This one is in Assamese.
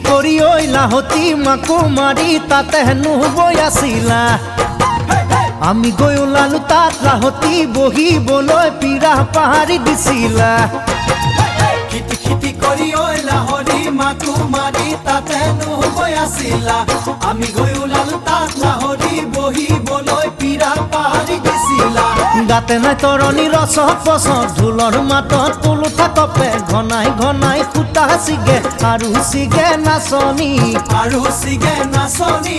কৰি ঐ লাহতি মাকো মাৰি তাতে হেনো বৈ আছিলা আমি গৈ ওলালো তাত লাহতি বহিবলৈ পিৰা পাহাৰি দিছিলা খিটি খিটি কৰি ঐ লাহৰি মাকো মাৰি তাতে হেনো বৈ আছিলা আমি গৈ ওলালো তাত লাহৰি বহিবলৈ পিৰা পাহাৰি দিছিলা গাতে নাই তৰণি ৰচক পচক ঢোলৰ মাতত তুলুঠা কপে ঘনাই ঘনাই সূতা ছিগে আৰু ছিগে নাচনী আৰু ছিগে নাচনী